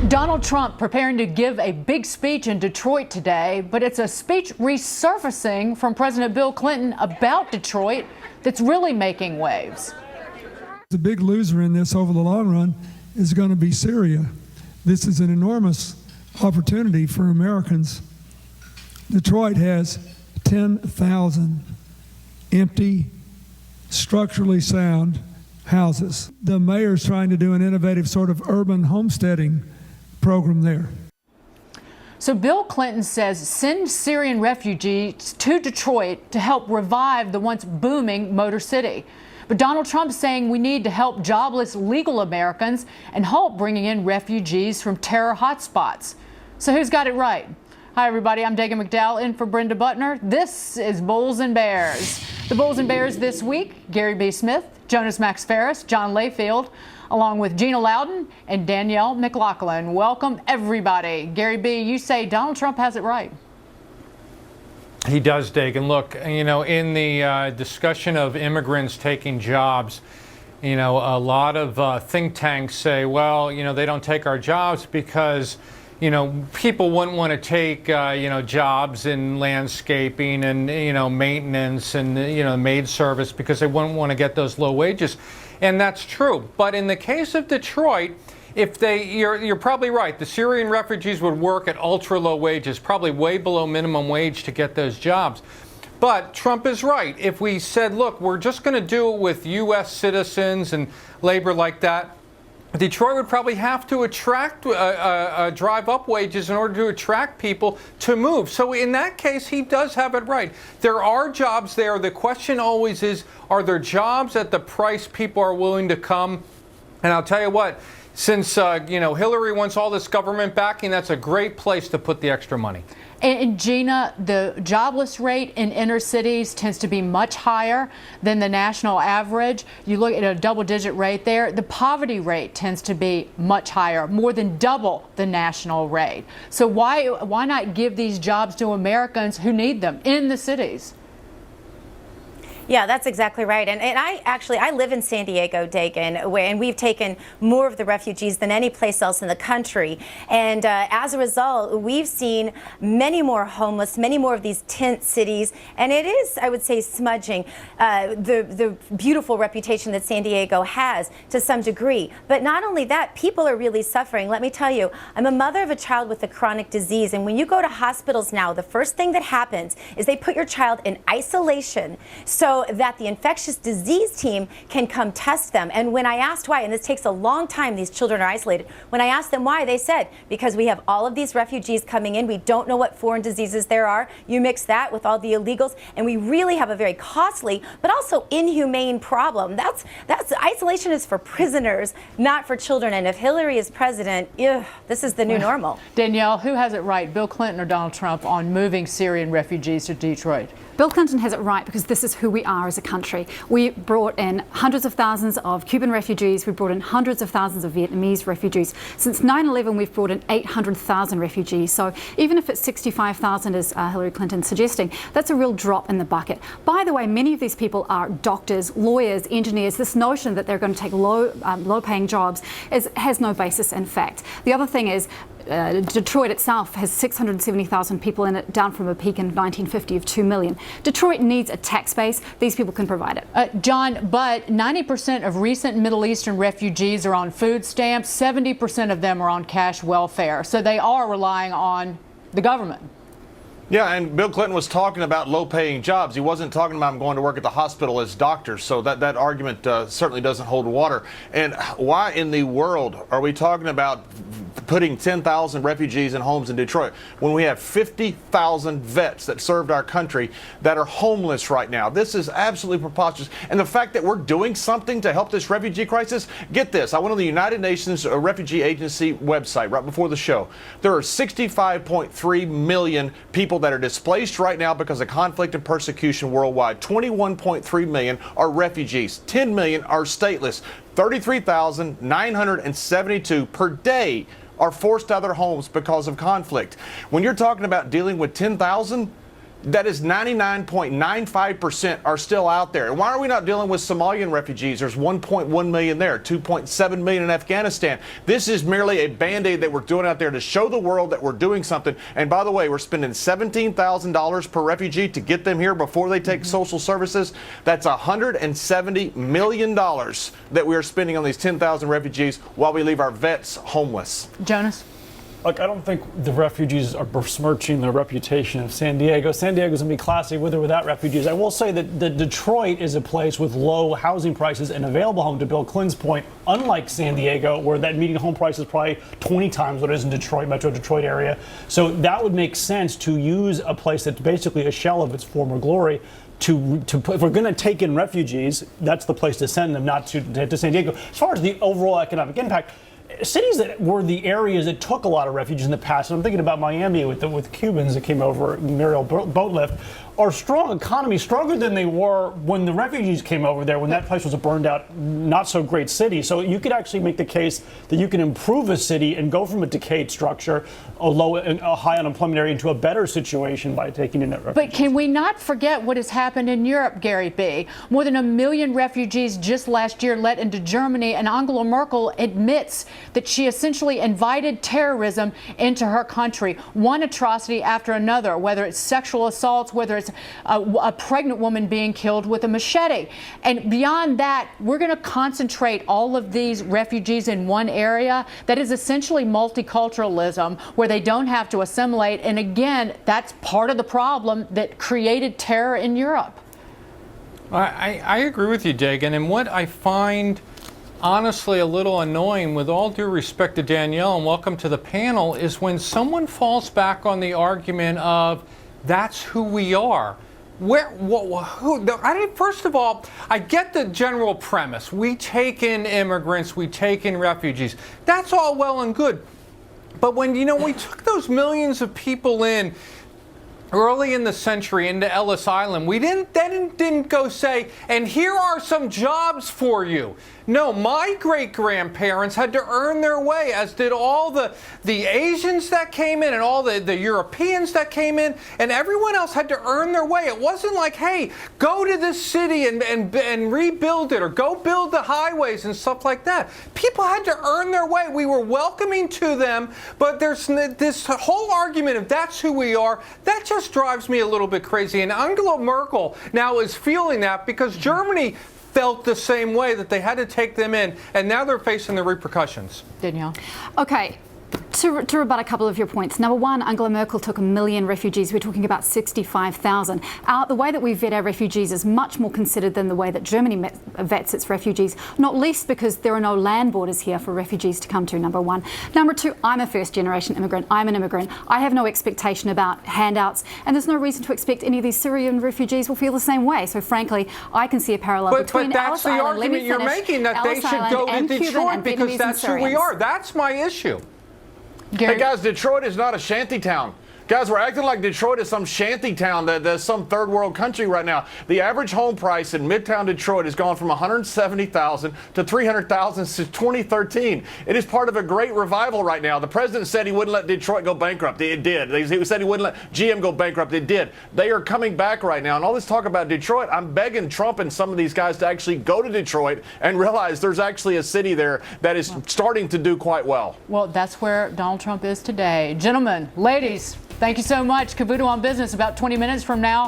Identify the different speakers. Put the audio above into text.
Speaker 1: Donald Trump preparing to give a big speech in Detroit today, but it's a speech resurfacing from President Bill Clinton about Detroit that's really making waves.
Speaker 2: The big loser in this over the long run is going to be Syria. This is an enormous opportunity for Americans. Detroit has 10,000 empty, structurally sound houses. The mayor's trying to do an innovative sort of urban homesteading program there.
Speaker 1: So Bill Clinton says send Syrian refugees to Detroit to help revive the once booming Motor City. But Donald Trump's saying we need to help jobless legal Americans and help bringing in refugees from terror hotspots. So who's got it right? Hi, everybody. I'm Dagen McDowell in for Brenda Butner. This is Bulls and Bears. The Bulls and Bears this week, Gary B. Smith, Jonas Max Ferris, John Layfield, along with Gina Loudon and Danielle McLaughlin. Welcome, everybody. Gary B., you say Donald Trump has it right.
Speaker 3: He does, Dagen. Look, you know, in the discussion of immigrants taking jobs, you know, a lot of think tanks say, well, you know, they don't take our jobs because, you know, people wouldn't want to take, you know, jobs in landscaping and, you know, maintenance and, you know, maid service because they wouldn't want to get those low wages. And that's true. But in the case of Detroit, if you're probably right. The Syrian refugees would work at ultra low wages, probably way below minimum wage to get those jobs. But Trump is right. If we said, look, we're just going to do it with U.S. citizens and labor like that, Detroit would probably have to attract drive up wages in order to attract people to move. So in that case, he does have it right. There are jobs there. The question always is, are there jobs at the price people are willing to come? And I'll tell you what, since you know, Hillary wants all this government backing, that's a great place to put the extra money.
Speaker 1: And Gina, the jobless rate in inner cities tends to be much higher than the national average. You look at a double-digit rate there. The poverty rate tends to be much higher, more than double the national rate. So why not give these jobs to Americans who need them in the cities?
Speaker 4: Yeah, that's exactly right. And I live in San Diego, Dagen, and we've taken more of the refugees than any place else in the country. And as a result, we've seen many more homeless, many more of these tent cities. And it is, I would say, smudging the beautiful reputation that San Diego has to some degree. But not only that, people are really suffering. Let me tell you, I'm a mother of a child with a chronic disease. And when you go to hospitals now, the first thing that happens is they put your child in isolation so that the infectious disease team can come test them. And when I asked why, and this takes a long time, these children are isolated, when I asked them why, they said, because we have all of these refugees coming in, we don't know what foreign diseases there are, you mix that with all the illegals, and we really have a very costly, but also inhumane problem. That's isolation is for prisoners, not for children, and if Hillary is president, this is the new normal.
Speaker 1: Danielle, who has it right, Bill Clinton or Donald Trump, on moving Syrian refugees to Detroit?
Speaker 5: Bill Clinton has it right because this is who we are as a country. We brought in hundreds of thousands of Cuban refugees. We brought in hundreds of thousands of Vietnamese refugees. Since 9/11, we've brought in 800,000 refugees. So even if it's 65,000, as Hillary Clinton's suggesting, that's a real drop in the bucket. By the way, many of these people are doctors, lawyers, engineers. This notion that they're going to take low-paying jobs has no basis in fact. The other thing is, Detroit itself has 670,000 people in it, down from a peak in 1950 of 2 million. Detroit needs a tax base. These people can provide it.
Speaker 1: John, but 90% of recent Middle Eastern refugees are on food stamps. 70% of them are on cash welfare. So they are relying on the government.
Speaker 6: Yeah, and Bill Clinton was talking about low-paying jobs. He wasn't talking about going to work at the hospital as doctors, so that argument certainly doesn't hold water. And why in the world are we talking about putting 10,000 refugees in homes in Detroit when we have 50,000 vets that served our country that are homeless right now? This is absolutely preposterous. And the fact that we're doing something to help this refugee crisis, get this, I went on the United Nations Refugee Agency website right before the show. There are 65.3 million people that are displaced right now because of conflict and persecution worldwide. 21.3 million are refugees. 10 million are stateless. 33,972 per day are forced out of their homes because of conflict. When you're talking about dealing with 10,000, that is 99.95% are still out there. And why are we not dealing with Somalian refugees? There's 1.1 million there, 2.7 million in Afghanistan. This is merely a Band-Aid that we're doing out there to show the world that we're doing something. And by the way, we're spending $17,000 per refugee to get them here before they take social services. That's $170 million that we are spending on these 10,000 refugees while we leave our vets homeless.
Speaker 1: Jonas?
Speaker 7: Look, I don't think the refugees are besmirching the reputation of San Diego. San Diego's going to be classy with or without refugees. I will say that Detroit is a place with low housing prices and available home, to Bill Clinton's point, unlike San Diego, where that median home price is probably 20 times what it is in Detroit, Metro Detroit area. So that would make sense to use a place that's basically a shell of its former glory to put, if we're going to take in refugees, that's the place to send them, not to San Diego. As far as the overall economic impact, cities that were the areas that took a lot of refugees in the past, and I'm thinking about Miami with Cubans that came over, Mariel boat lift, are strong economies, stronger than they were when the refugees came over there, when that place was a burned out, not so great city. So you could actually make the case that you can improve a city and go from a decayed structure, a high unemployment area, into a better situation by taking in that refugees.
Speaker 1: But can we not forget what has happened in Europe, Gary B? More than 1 million refugees just last year let into Germany, and Angela Merkel admits that she essentially invited terrorism into her country. One atrocity after another, whether it's sexual assaults, whether it's a pregnant woman being killed with a machete. And beyond that, we're going to concentrate all of these refugees in one area that is essentially multiculturalism, where they don't have to assimilate. And again, that's part of the problem that created terror in Europe.
Speaker 3: I agree with you, Dagen. And what I find honestly a little annoying, with all due respect to Danielle, and welcome to the panel, is when someone falls back on the argument of that's who we are. First of all, I get the general premise. We take in immigrants, we take in refugees. That's all well and good. But when, we took those millions of people in early in the century into Ellis Island, we didn't go say, and here are some jobs for you. No, my great-grandparents had to earn their way, as did all the Asians that came in and all the Europeans that came in, and everyone else had to earn their way. It wasn't like, hey, go to this city and rebuild it, or go build the highways and stuff like that. People had to earn their way. We were welcoming to them, but there's this whole argument of that's who we are. That just drives me a little bit crazy. And Angela Merkel now is feeling that because Germany felt the same way, that they had to take them in, and now they're facing the repercussions.
Speaker 1: Danielle?
Speaker 5: Okay. To rebut a couple of your points. Number one, Angela Merkel took 1 million refugees. We're talking about 65,000. The way that we vet our refugees is much more considered than the way that Germany vets its refugees, not least because there are no land borders here for refugees to come to, number one. Number two, I'm a first-generation immigrant. I'm an immigrant. I have no expectation about handouts, and there's no reason to expect any of these Syrian refugees will feel the same way. So frankly, I can see a parallel between
Speaker 3: that's
Speaker 5: Ellis
Speaker 3: the
Speaker 5: Island,
Speaker 3: argument you're making, that they should go to Detroit because that's who we are. That's my issue.
Speaker 1: Gary?
Speaker 6: Hey guys, Detroit is not a shanty town. Guys, we're acting like Detroit is some shanty town, that's some third world country right now. The average home price in Midtown Detroit has gone from $170,000 to $300,000 since 2013. It is part of a great revival right now. The president said he wouldn't let Detroit go bankrupt. It did. He said he wouldn't let GM go bankrupt. It did. They are coming back right now. And all this talk about Detroit, I'm begging Trump and some of these guys to actually go to Detroit and realize there's actually a city there that is starting to do quite well.
Speaker 1: Well, that's where Donald Trump is today. Gentlemen, ladies, thank you so much. Cavuto on Business, about 20 minutes from now.